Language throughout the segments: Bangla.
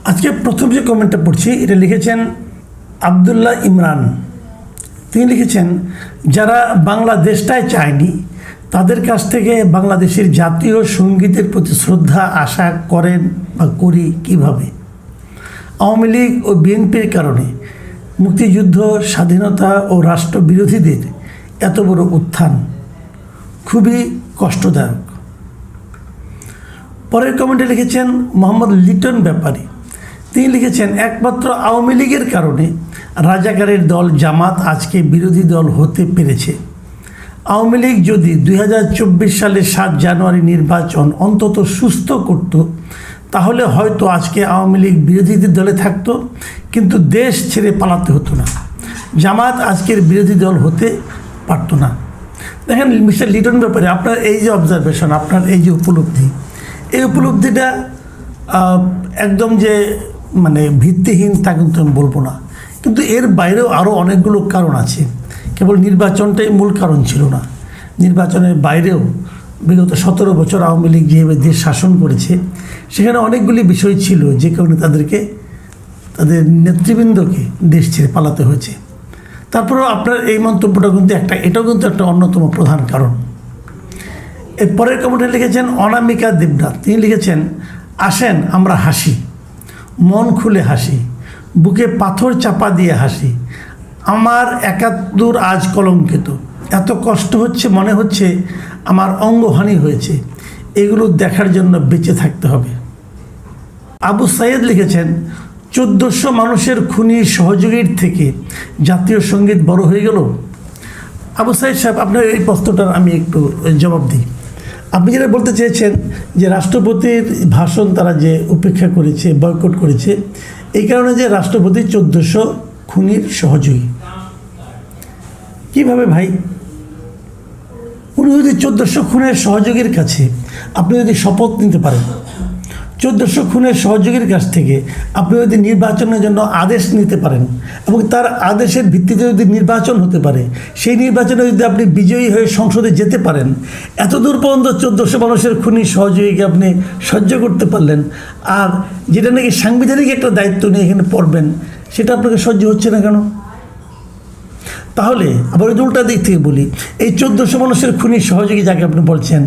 আজকে প্রথম যে কমেন্টটা পড়ছি এটা লিখেছেন আব্দুল্লাহ ইমরান। তিনি লিখেছেন, যারা বাংলাদেশটাই চায়নি তাদের কাছ থেকে বাংলাদেশের জাতীয় সঙ্গীতের প্রতি শ্রদ্ধা আশা করেন বা করি কিভাবে? আওয়ামী লীগ ও বিএনপির কারণে মুক্তিযুদ্ধ, স্বাধীনতা ও রাষ্ট্রবিরোধীদের এত বড় উত্থান খুবই কষ্টদায়ক। পরের কমেন্টে লিখেছেন মোহাম্মদ লিটন ব্যাপারী। তিনি লিখেছেন, একমাত্র আওয়ামী লীগের কারণে রাজাকারের দল জামাত আজকে বিরোধী দল হতে পেরেছে। আওয়ামী লীগ যদি 2024 সালের 7 জানুয়ারি নির্বাচন অন্তত সুস্থ করত তাহলে হয়তো আজকে আওয়ামী লীগ বিরোধীদের দলে থাকতো, কিন্তু দেশ ছেড়ে পালাতে হতো না। জামাত আজকের বিরোধী দল হতে পারতো না। দেখেন মিস্টার লিটন ব্যাপারে আপনার এই যে অবজারভেশন, আপনার এই যে উপলব্ধি, এই উপলব্ধিটা একদম যে ভিত্তিহীন তা কিন্তু আমি বলবো না, কিন্তু এর বাইরেও আরও অনেকগুলো কারণ আছে। কেবল নির্বাচনটাই মূল কারণ ছিল না, নির্বাচনের বাইরেও বিগত 17 বছর আওয়ামী লীগ যেভাবে দেশ শাসন করেছে সেখানে অনেকগুলি বিষয় ছিল যে কারণে তাদের নেতৃবৃন্দকে দেশ ছেড়ে পালাতে হয়েছে। তারপরেও আপনার এই মন্তব্যটা কিন্তু এটাও কিন্তু একটা অন্যতম প্রধান কারণ। এর পরের কমেন্টে লিখেছেন অনামিকা দেবনাথ। তিনি লিখেছেন, আসেন আমরা হাসি, মন খুলে হাসি, বুকে পাথর চাপা দিয়ে হাসি। আমার 71 আজ কলঙ্কিত, এত কষ্ট হচ্ছে, মনে হচ্ছে আমার অঙ্গহানি হয়েছে। এগুলো দেখার জন্য বেঁচে থাকতে হবে। আবু সাইদ লিখেছেন, 1400 মানুষের খুনি সহযোগীর থেকে জাতীয় সঙ্গীত বড় হয়ে গেল। আবু সাইদ সাহেব, আপনার এই প্রশ্নটার আমি একটু জবাব দিই। আপনি যেটা বলতে চেয়েছেন যে রাষ্ট্রপতির ভাষণ তারা যে উপেক্ষা করেছে, বয়কট করেছে, এই কারণে যে রাষ্ট্রপতি 1400 খুনির সহযোগী। কিভাবে ভাই? উনি যদি 1400 খুনের সহযোগীর কাছে আপনি যদি শপথ নিতে পারেন, 1400 খুনের সহযোগীর কাছ থেকে আপনি যদি নির্বাচনের জন্য আদেশ নিতে পারেন এবং তার আদেশের ভিত্তিতে যদি নির্বাচন হতে পারে, সেই নির্বাচনে যদি আপনি বিজয়ী হয়ে সংসদে যেতে পারেন, এত দূর পর্যন্ত 1400 মানুষের খুনি সহযোগীকে আপনি সহ্য করতে পারলেন, আর যেটা নাকি সাংবিধানিক একটা দায়িত্ব নিয়ে এখানে পড়বেন সেটা আপনাকে সহ্য হচ্ছে না কেন? তাহলে আবার উল্টা দিক থেকে বলি, এই 1400 মানুষের খুনি সহযোগী যাকে আপনি বলছেন,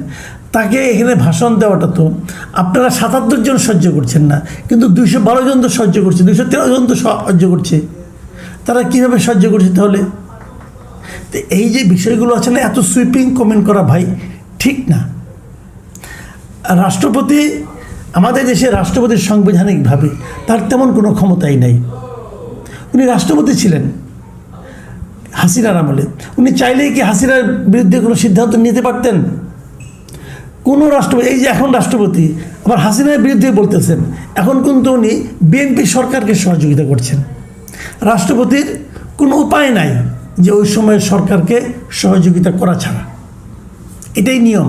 তাকে এখানে ভাষণ দেওয়াটা তো আপনারা 77 জন সহ্য করছেন না, কিন্তু 212 জন তো সহ্য করছে, 213 জন তো সহ্য করছে। তারা কীভাবে সহ্য করছে তাহলে? তো এই যে বিষয়গুলো আছে না, এত সুইপিং কমেন্ট করা ভাই ঠিক না। রাষ্ট্রপতি, আমাদের দেশে রাষ্ট্রপতির সাংবিধানিকভাবে তার তেমন কোনো ক্ষমতাই নাই। উনি রাষ্ট্রপতি ছিলেন হাসিনার আমলে, উনি চাইলেই কি হাসিনার বিরুদ্ধে কোনো সিদ্ধান্ত নিতে পারতেন? কোনো রাষ্ট্রপতি, এই যে এখন রাষ্ট্রপতি আবার হাসিনার বিরুদ্ধে বলতেছেন, এখন কিন্তু উনি বিএনপি সরকারকে সহযোগিতা করছেন। রাষ্ট্রপতির কোনো উপায় নাই যে ওই সময়ের সরকারকে সহযোগিতা করা ছাড়া। এটাই নিয়ম।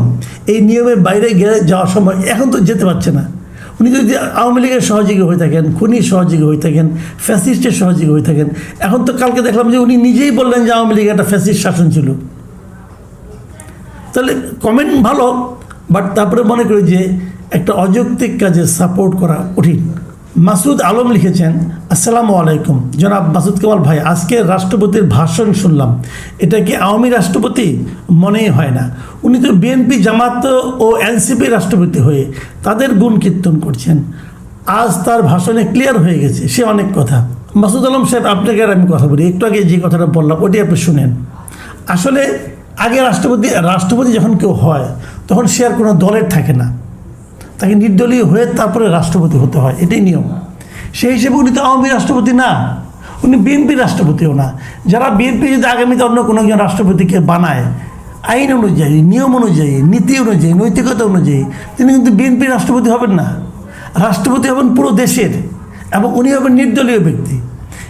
এই নিয়মের বাইরে গেলে যাওয়ার সময় এখন তো যেতে পারছে না। উনি যদি আওয়ামী লীগের সহযোগী হয়ে থাকেন, খুনির সহযোগী হয়ে থাকেন, ফ্যাসিস্টের সহযোগী হয়ে থাকেন, এখন তো কালকে দেখলাম যে উনি নিজেই বললেন যে আওয়ামী লীগের একটা ফ্যাসিস্ট শাসন ছিল। তাহলে কমেন্ট ভালো, বাট তারপরে মনে করি যে একটা অযৌক্তিক কাজে সাপোর্ট করা কঠিন। মাসুদ আলম লিখেছেন, আসসালামু আলাইকুম জনাব মাসুদ কামাল ভাই, আজকে রাষ্ট্রপতির ভাষণ শুনলাম, এটা কি আওয়ামী রাষ্ট্রপতি? মনেই হয় না। উনি তো বিএনপি, জামাত ও এনসিপি রাষ্ট্রপতি হয়ে তাদের গুণ কীর্তন করছেন। আজ তার ভাষণে ক্লিয়ার হয়ে গেছে সে অনেক কথা। মাসুদ আলম সাহেব, আপনাকে আর আমি কথা বলি, একটু আগে যে কথাটা বললাম ওটি আপনি শুনেন। আসলে আগে রাষ্ট্রপতি যখন কেউ হয় তখন সে আর কোনো দলের থাকে না, তাকে নির্দলীয় হয়ে তারপরে রাষ্ট্রপতি হতে হয়, এটাই নিয়ম। সেই হিসেবে উনি তো আওয়ামী রাষ্ট্রপতি না, উনি বিএনপি রাষ্ট্রপতিও না। যারা বিএনপি যদি আগামীতে অন্য কোনো একজন রাষ্ট্রপতিকে বানায় আইন অনুযায়ী, নিয়ম অনুযায়ী, নীতি অনুযায়ী, নৈতিকতা অনুযায়ী, তিনি কিন্তু বিএনপি রাষ্ট্রপতি হবেন না। রাষ্ট্রপতি হবেন পুরো দেশের, এবং উনি হবেন নির্দলীয় ব্যক্তি।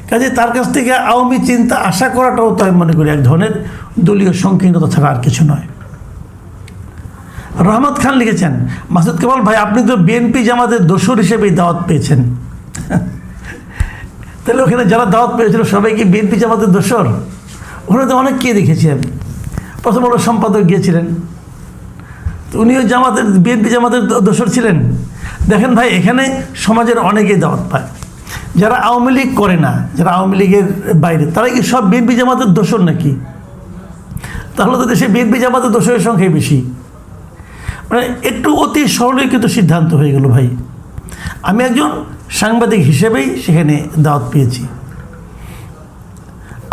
কাজে তার কাছ থেকে আওয়ামী চিন্তা আশা করাটাও তো আমি মনে করি এক ধরনের দলীয় সংকীর্ণতা ছাড়া আর কিছু নয়। রহমত খান লিখেছেন, মাসুদ কামাল ভাই, আপনি তো বিএনপি জামাতের দোসর হিসেবেই দাওয়াত পেয়েছেন। তাহলে ওখানে যারা দাওয়াত পেয়েছিল সবাই কি বিএনপি জামাতের দোসর? ওখানে তো অনেককে দেখেছি আমি। প্রথম হলো সম্পাদক গিয়েছিলেন, তো উনিও বিএনপি জামাতের দোসর ছিলেন। দেখেন ভাই, এখানে সমাজের অনেকেই দাওয়াত পায়, যারা আওয়ামী লীগ করে না, যারা আওয়ামী লীগের বাইরে, তারা কি সব বিএনপি জামাতের দোষর নাকি? তাহলে তো দেশে বিএনপি জামাতের দোষরের সংখ্যাই বেশি। মানে একটু অতি সরলীকৃত সিদ্ধান্ত হয়ে গেল ভাই। আমি একজন সাংবাদিক হিসেবেই সেখানে দাওয়াত পেয়েছি।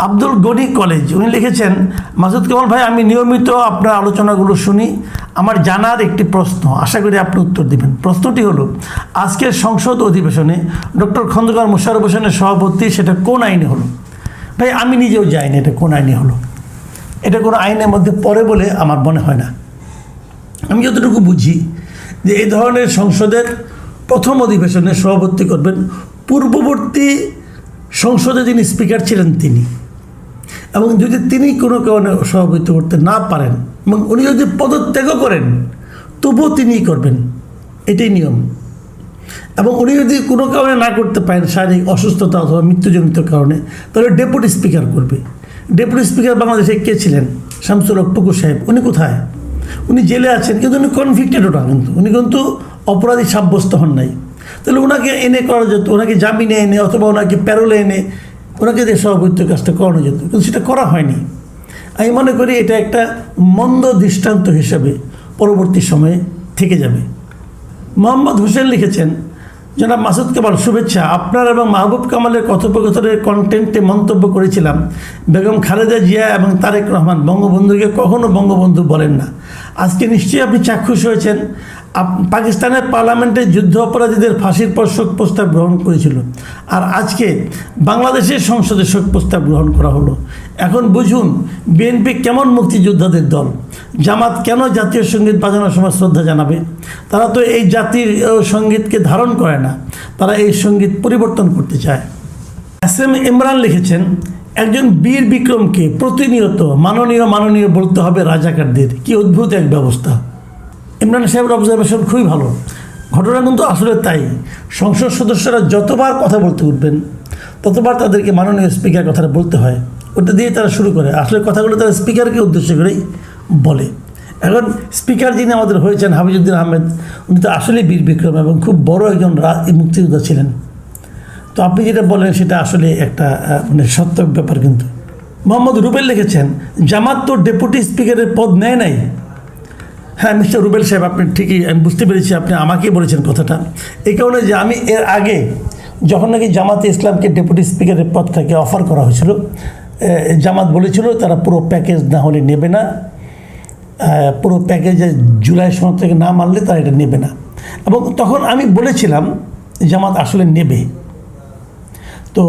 আব্দুল গনি কলেজ, উনি লিখেছেন, মাসুদ কামাল ভাই, আমি নিয়মিত আপনার আলোচনাগুলো শুনি। আমার জানার একটি প্রশ্ন, আশা করি আপনি উত্তর দেবেন। প্রশ্নটি হলো, আজকের সংসদ অধিবেশনে ডক্টর খন্দকার মোশাররফ হোসেনের সভাপতি, সেটা কোন আইনে হলো? ভাই আমি নিজেও জানি এটা কোন আইনে হলো। এটা কোনো আইনের মধ্যে পড়ে বলে আমার মনে হয় না। আমি যতটুকু বুঝি যে এই ধরনের সংসদের প্রথম অধিবেশনে সভাপতি করবেন পূর্ববর্তী সংসদে যিনি স্পিকার ছিলেন তিনি, এবং যদি তিনি কোনো কারণে সভাপতি করতে না পারেন এবং উনি যদি পদত্যাগও করেন তবুও তিনিই করবেন, এটাই নিয়ম। এবং উনি যদি কোনো কারণে না করতে পারেন, শারীরিক অসুস্থতা অথবা মৃত্যুজনিত কারণে, তাহলে ডেপুটি স্পিকার করবে। ডেপুটি স্পিকার বাংলাদেশে কে ছিলেন? শামসুল হক টুকু সাহেব। উনি কোথায়? উনি জেলে আছেন, কিন্তু উনি কনভিক্টেডও না, উনি কিন্তু অপরাধী সাব্যস্ত হন নাই। তাহলে ওনাকে এনে করা যেত, ওনাকে জামিনে এনে অথবা ওনাকে প্যারোলে এনে ওনাকে যে সভাপতিত্ব কাজটা করানো যেত, কিন্তু সেটা করা হয়নি। আমি মনে করি এটা একটা মন্দ দৃষ্টান্ত হিসেবে পরবর্তী সময়ে থেকে যাবে। মোহাম্মদ হোসেন লিখেছেন, জনাব মাসুদ কামাল, শুভেচ্ছা। আপনার এবং মাহবুব কামালের কথোপকথনের কন্টেন্টে মন্তব্য করেছিলাম, বেগম খালেদা জিয়া এবং তারেক রহমান বঙ্গবন্ধুকে কখনো বঙ্গবন্ধু বলেন না। আজকে নিশ্চয়ই আপনি চাক্ষুষ হয়েছেন। পাকিস্তানের পার্লামেন্টে যুদ্ধ অপরাধীদের ফাঁসির পর শোক প্রস্তাব গ্রহণ করেছিল, আর আজকে বাংলাদেশের সংসদে শোক প্রস্তাব গ্রহণ করা হলো। এখন বুঝুন বিএনপি কেমন মুক্তিযোদ্ধাদের দল। জামাত কেন জাতীয় সঙ্গীত বাজানোর সময় শ্রদ্ধা জানাবে? তারা তো এই জাতির সঙ্গীতকে ধারণ করে না, তারা এই সঙ্গীত পরিবর্তন করতে চায়। এস.এম. ইমরান লিখেছেন, একজন বীর বিক্রমকে প্রতিনিয়ত মাননীয় মাননীয় বলতে হবে রাজাকারদের, কি অদ্ভুত এক ব্যবস্থা। ইমরান সাহেবের অবজারভেশন খুবই ভালো। ঘটনা কিন্তু আসলে তাই। সংসদ সদস্যরা যতবার কথা বলতে উঠবেন ততবার তাদেরকে মাননীয় স্পিকার কথাটা বলতে হয়, ওটা দিয়ে তারা শুরু করে। আসলে কথাগুলো তারা স্পিকারকে উদ্দেশ্য করেই বলে। এখন স্পিকার যিনি আমাদের হয়েছেন হাফিজউদ্দিন আহমেদ, উনি তো আসলেই বীর বিক্রম এবং খুব বড় একজন মুক্তিযোদ্ধা ছিলেন। তো আপনি যেটা বলেন সেটা আসলে একটা মানে সত্য ব্যাপার। কিন্তু মোহাম্মদ রুবেল লিখেছেন, জামাত তো ডেপুটি স্পিকারের পদ নেয় নাই। হ্যাঁ মিস্টার রুবেল সাহেব, আপনি ঠিকই, আমি বুঝতে পেরেছি আপনি আমাকেই বলেছেন কথাটা। এই কারণে যে আমি এর আগে যখন নাকি জামাতে ইসলামকে ডেপুটি স্পিকারের পদটাকে অফার করা হয়েছিল, জামাত বলেছিল তারা পুরো প্যাকেজ না হলে নেবে না, পুরো প্যাকেজে জুলাই সনদ থেকে না মানলে তারা এটা নেবে না। এবং তখন আমি বলেছিলাম জামাত আসলে নেবে। তো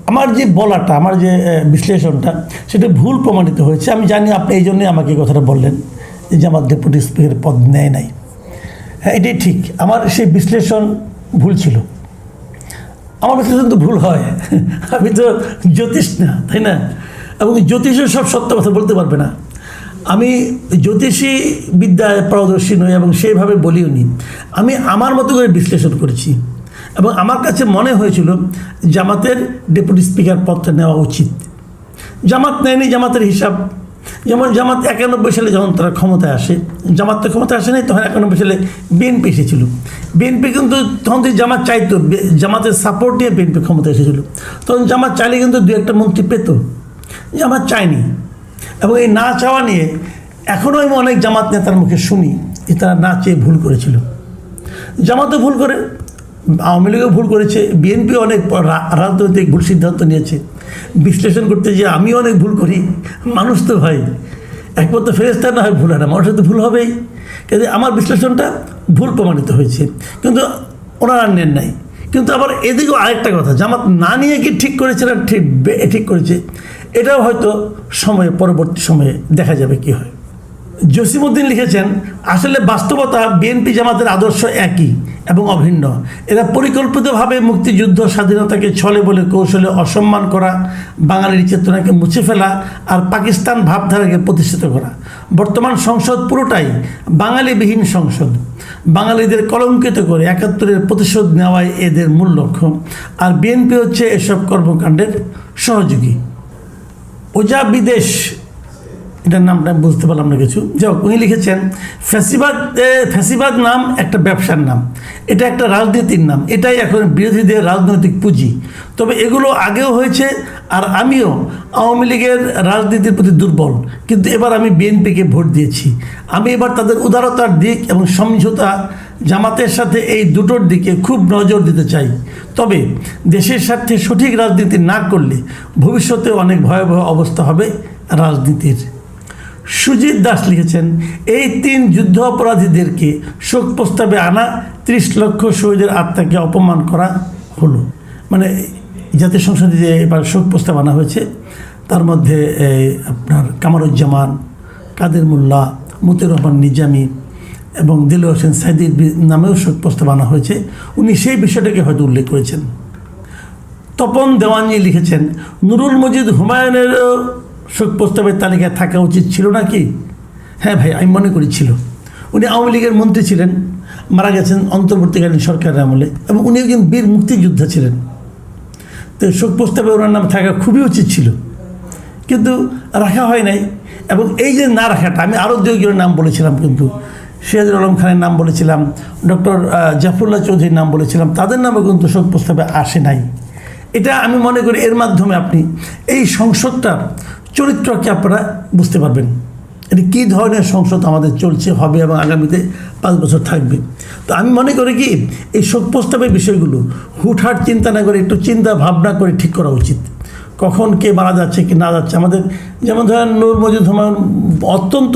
আমার যে বলাটা, আমার যে বিশ্লেষণটা, সেটা ভুল প্রমাণিত হয়েছে। আমি জানি আপনি এই জন্যই আমাকে এই কথাটা বললেন যে আমার ডেপুটি স্পিকারের পদ নেয় নাই। হ্যাঁ এটাই ঠিক, আমার সেই বিশ্লেষণ ভুল ছিল। আমার বিশ্লেষণ তো ভুল হয়, আমি তো জ্যোতিষ না, তাই না? এবং জ্যোতিষও সব সত্য কথা বলতে পারবে না। আমি জ্যোতিষী বিদ্যায় পারদর্শী নই এবং সেইভাবে বলিও নি। আমি আমার মতো করে বিশ্লেষণ করেছি এবং আমার কাছে মনে হয়েছিল জামাতের ডেপুটি স্পিকার পদটা নেওয়া উচিত। জামাত নেয়নি, জামাতের হিসাব। যেমন জামাত 91 সালে যখন তারা ক্ষমতায় আসে, জামাত তো ক্ষমতায় আসে নাই, তখন 91 সালে বিএনপি এসেছিল। বিএনপি কিন্তু তখন যদি জামাত চাইতো, জামাতের সাপোর্ট নিয়ে বিএনপি ক্ষমতায় এসেছিল, তখন জামাত চাইলে কিন্তু 2-1টা মন্ত্রী পেত। জামাত চায়নি। এবং এই না চাওয়া নিয়ে এখনও আমি অনেক জামাত নেতার মুখে শুনি যে তারা না চেয়ে ভুল করেছিল। জামাতও ভুল করে, আওয়ামী লীগও ভুল করেছে, বিএনপি অনেক রাজনৈতিক ভুল সিদ্ধান্ত নিয়েছে। বিশ্লেষণ করতে যে আমি অনেক ভুল করি, মানুষ তো ভাই একমাত্র ফেরেশতা না হয় ভুল হয় না, মানুষের তো ভুল হবেই। কিন্তু আমার বিশ্লেষণটা ভুল প্রমাণিত হয়েছে, কিন্তু ওনারা নেন নাই। কিন্তু আবার এদিকেও আরেকটা কথা, জামাত না নিয়ে কি ঠিক করেছে না ঠিক করেছে, এটাও হয়তো পরবর্তী সময়ে দেখা যাবে কি হয়। জসিমউদ্দিন লিখেছেন, আসলে বাস্তবতা বিএনপি জামাতের আদর্শ একই এবং অভিন্ন। এরা পরিকল্পিতভাবে মুক্তিযুদ্ধ স্বাধীনতাকে ছলে বলে কৌশলে অসম্মান করা, বাঙালির চেতনাকে মুছে ফেলা আর পাকিস্তান ভাবধারাকে প্রতিষ্ঠিত করা। বর্তমান সংসদ পুরোটাই বাঙালিবিহীন সংসদ। বাঙালিদের কলঙ্কিত করে 71-এর প্রতিশোধ নেওয়াই এদের মূল লক্ষ্য, আর বিএনপি হচ্ছে এসব কর্মকাণ্ডের সহযোগী। ওজা বিদেশ, এটার নামটা আমি বুঝতে পারলাম না কিছু। যাই হোক, উনি লিখেছেন, ফ্যাসিবাদ নাম একটা ব্যবসার নাম। এটা একটা রাজনীতির নাম, এটাই এখন বিরোধীদের রাজনৈতিক পুঁজি। তবে এগুলো আগেও হয়েছে, আর আমিও আওয়ামী লীগের রাজনীতির প্রতি দুর্বল, কিন্তু এবার আমি বিএনপিকে ভোট দিয়েছি। আমি এবার তাদের উদারতার দিক এবং সমঝোতা জামাতের সাথে এই দুটোর দিকে খুব নজর দিতে চাই। তবে দেশের স্বার্থে সঠিক রাজনীতি না করলে ভবিষ্যতে অনেক ভয়াবহ অবস্থা হবে রাজনীতির। সুজিত দাস লিখেছেন, এই 3 যুদ্ধ অপরাধীদেরকে শোক প্রস্তাবে আনা 30 লক্ষ শহীদের আত্মাকে অপমান করা হলো। মানে জাতীয় সংসদে যে এবার শোক প্রস্তাব আনা হয়েছে, তার মধ্যে আপনার কামারুজ্জামান, কাদের মোল্লা, মতিউর রহমান নিজামী এবং দেলোয়ার হোসেন সাইদির নামেও শোক প্রস্তাব আনা হয়েছে। উনি সেই বিষয়টাকে হয়তো উল্লেখ করেছেন। তপন দেওয়ানি লিখেছেন, নুরুল মজিদ হুমায়ুনেরও শোক প্রস্তাবের তালিকায় থাকা উচিত ছিল নাকি? হ্যাঁ ভাই, আমি মনে করি ছিল। উনি আওয়ামী লীগের মন্ত্রী ছিলেন, মারা গেছেন অন্তর্বর্তীকালীন সরকারের আমলে, এবং উনি একজন বীর মুক্তিযোদ্ধা ছিলেন। তো শোক প্রস্তাবে ওনার নাম থাকা খুবই উচিত ছিল, কিন্তু রাখা হয় নাই। এবং এই যে না রাখাটা, আমি আরও 2 জনের নাম বলেছিলাম, কিন্তু সিরাজুল আলম খানের নাম বলেছিলাম, ডক্টর জাফরুল্লাহ চৌধুরীর নাম বলেছিলাম, তাদের নামও কিন্তু শোক প্রস্তাবে আসে নাই। এটা আমি মনে করি এর মাধ্যমে আপনি এই সংসদটার চরিত্রকে আপনারা বুঝতে পারবেন, এটি কী ধরনের সংসদ আমাদের চলছে, হবে এবং আগামীতে 5 বছর থাকবে। তো আমি মনে করি কি, এই শোক প্রস্তাবের বিষয়গুলো হুটহাট চিন্তা না করে একটু চিন্তা ভাবনা করে ঠিক করা উচিত। কখন কে মারা যাচ্ছে কি না যাচ্ছে, আমাদের যেমন ধরেন নুরুল মজিদ হুমায়ুন অত্যন্ত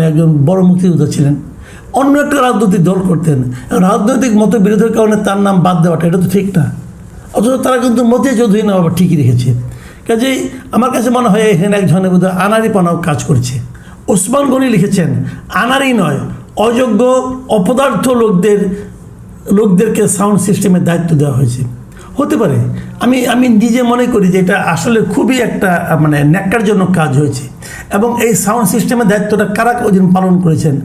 একজন বড় মুক্তিযোদ্ধা ছিলেন, অন্য একটা রাজনৈতিক দল করতেন, রাজনৈতিক মতবিরোধের কারণে তার নাম বাদ দেওয়াটা এটা তো ঠিক না। অথচ তারা কিন্তু মতিয়া চৌধুরী নাম আবার ঠিকই রেখেছে। কাজেই আমার কাছে মনে হয় এখানে এক ধরনের বোধহয় আনারিপনাও কাজ করছে। ওসমান গনি লিখেছেন, আনারি নয়, অযোগ্য অপদার্থ লোকদেরকে সাউন্ড সিস্টেমের দায়িত্ব দেওয়া হয়েছে। হতে পারে, আমি নিজে মনে করি যে এটা আসলে খুবই একটা ন্যাক্কারজনক কাজ হয়েছে, এবং এই সাউন্ড সিস্টেমের দায়িত্বটা কারা ওদিন পালন করেছেন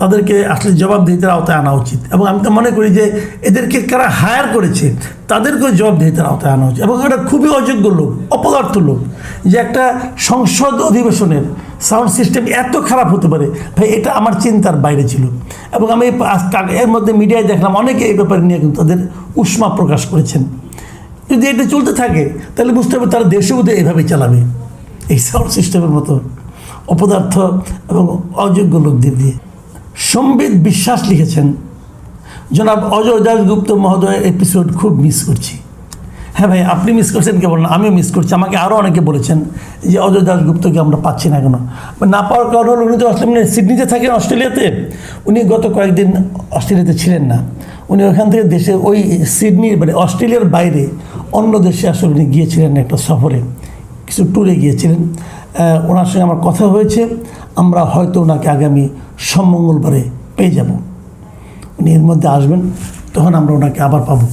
তাদেরকে আসলে জবাবদিহিতার আওতায় আনা উচিত। এবং আমি তো মনে করি যে এদেরকে কারা হায়ার করেছে তাদেরকেও জবাবদিহিতার আওতায় আনা উচিত। এবং এটা খুবই অযোগ্য লোক, অপদার্থ লোক, যে একটা সংসদ অধিবেশনের সাউন্ড সিস্টেম এত খারাপ হতে পারে, ভাই এটা আমার চিন্তার বাইরে ছিল। এবং আমি এর মধ্যে মিডিয়ায় দেখলাম অনেকে এই ব্যাপারে নিয়ে কিন্তু তাদের উষ্মা প্রকাশ করেছেন। যদি এটা চলতে থাকে তাহলে বুঝতে হবে তারা দেশে বোধহয় এভাবেই চালাবে, এই সাউন্ড সিস্টেমের মতো অপদার্থ এবং অযোগ্য লোকদের দিয়ে। সম্বিত বিশ্বাস লিখেছেন, জনাব অজয় দাশগুপ্ত মহোদয়ের এপিসোড খুব মিস করছি। হ্যাঁ ভাই, আপনি মিস করছেন কেবল না, আমিও মিস করছি। আমাকে আরও অনেকে বলেছেন যে অজয় দাশগুপ্তকে আমরা পাচ্ছি না কেন। না পাওয়ার কারণ হল উনি তো সিডনিতে থাকেন, অস্ট্রেলিয়াতে। উনি গত কয়েকদিন অস্ট্রেলিয়াতে ছিলেন না। উনি ওখান থেকে দেশে ওই সিডনির অস্ট্রেলিয়ার বাইরে অন্য দেশে আসলে উনি গিয়েছিলেন একটা সফরে, কিছু ট্যুরে গিয়েছিলেন। ওনার সঙ্গে আমার কথা হয়েছে, আমরা হয়তো ওনাকে আগামী মঙ্গলবারে পেয়ে যাব। উনি এর মধ্যে আসবেন, তখন আমরা ওনাকে আবার পাবো।